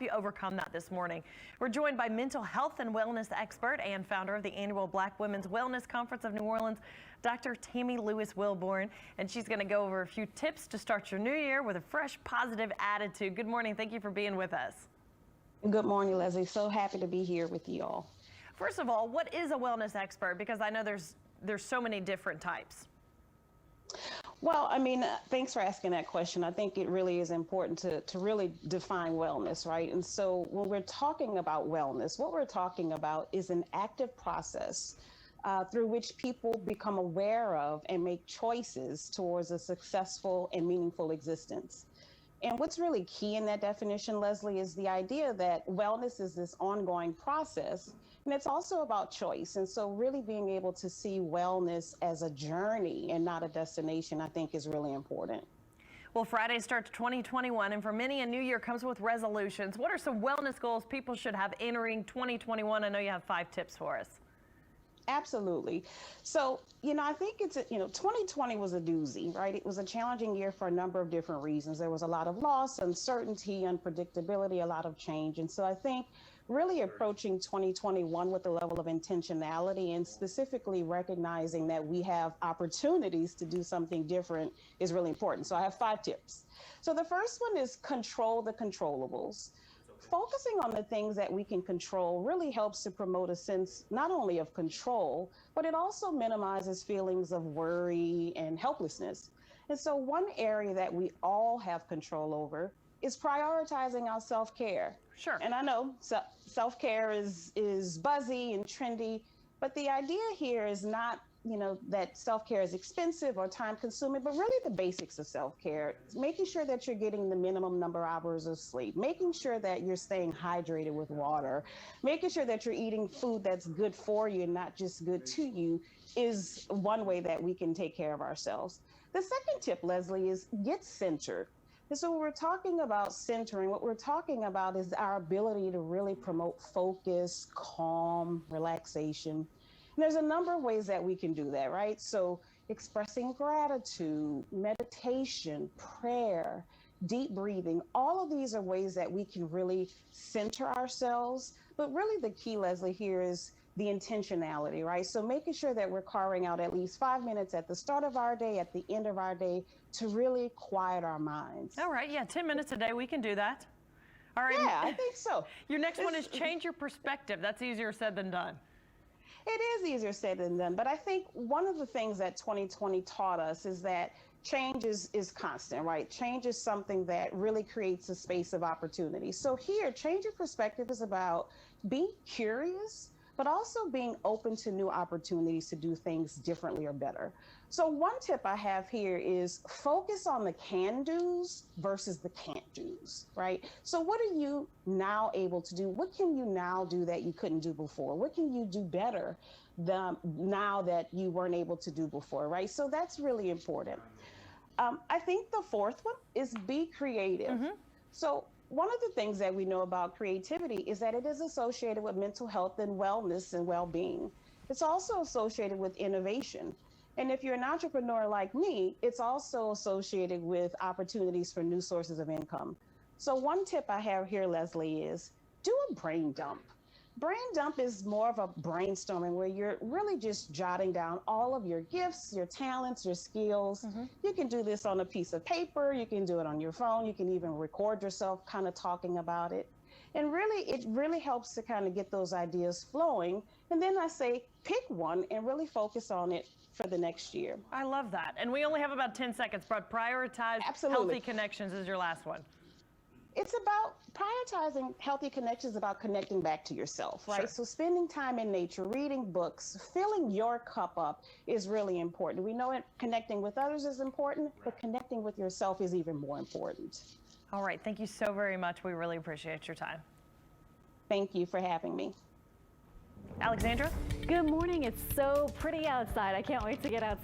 help you overcome that this morning. We're joined by mental health and wellness expert and founder of the annual Black Women's Wellness Conference of New Orleans, Dr. Tammy Lewis Wilborn, and she's going to go over a few tips to start your new year with a fresh, positive attitude. Good morning. Thank you for being with us. Good morning, Leslie. So happy to be here with you all. First of all, what is a wellness expert? Because I know there's so many different types. Well, thanks for asking that question. I think it really is important to really define wellness, right? And so when we're talking about wellness, what we're talking about is an active process through which people become aware of and make choices towards a successful and meaningful existence. And what's really key in that definition, Leslie, is the idea that wellness is this ongoing process, and it's also about choice. And so really being able to see wellness as a journey and not a destination, I think is really important. Well, Friday starts 2021, and for many, a new year comes with resolutions. What are some wellness goals people should have entering 2021? I know you have 5 tips for us. Absolutely. So, I think 2020 was a doozy, right? It was a challenging year for a number of different reasons. There was a lot of loss, uncertainty, unpredictability, a lot of change. And so I think really approaching 2021 with a level of intentionality and specifically recognizing that we have opportunities to do something different is really important. So I have 5 tips. So the first one is control the controllables. Focusing on the things that we can control really helps to promote a sense not only of control, but it also minimizes feelings of worry and helplessness. And so one area that we all have control over is prioritizing our self-care. Sure. And I know self-care is buzzy and trendy, but the idea here is not that self-care is expensive or time-consuming, but really the basics of self-care. Making sure that you're getting the minimum number of hours of sleep, making sure that you're staying hydrated with water, making sure that you're eating food that's good for you and not just good to you is one way that we can take care of ourselves. The second tip, Leslie, is get centered. And so when we're talking about centering, what we're talking about is our ability to really promote focus, calm, relaxation. And there's a number of ways that we can do that, right? So expressing gratitude, meditation, prayer, deep breathing, all of these are ways that we can really center ourselves. But really the key, Leslie, here is the intentionality, right? So making sure that we're carving out at least 5 minutes at the start of our day, at the end of our day, to really quiet our minds. All right, yeah, 10 minutes a day, we can do that. All right. Yeah, I think so. Your next one is change your perspective. That's easier said than done. It is easier said than done, but I think one of the things that 2020 taught us is that change is constant, right? Change is something that really creates a space of opportunity. So here, change your perspective is about being curious, but also being open to new opportunities to do things differently or better. So one tip I have here is focus on the can-dos versus the can't-dos, right? So what are you now able to do? What can you now do that you couldn't do before? What can you do better now that you weren't able to do before, right? So that's really important. I think the fourth one is be creative. Mm-hmm. So one of the things that we know about creativity is that it is associated with mental health and wellness and well-being. It's also associated with innovation. And if you're an entrepreneur like me, it's also associated with opportunities for new sources of income. So one tip I have here, Leslie, is do a brain dump. Brain dump is more of a brainstorming where you're really just jotting down all of your gifts, your talents, your skills. Mm-hmm. You can do this on a piece of paper. You can do it on your phone. You can even record yourself kind of talking about it. And really, it really helps to kind of get those ideas flowing. And then I say, pick one and really focus on it for the next year. I love that. And we only have about 10 seconds, but prioritize healthy connections is your last one. It's about prioritizing healthy connections, about connecting back to yourself, right? Sure. So spending time in nature, reading books, filling your cup up is really important. We know connecting with others is important, but connecting with yourself is even more important. All right. Thank you so very much. We really appreciate your time. Thank you for having me. Alexandra? Good morning. It's so pretty outside. I can't wait to get outside.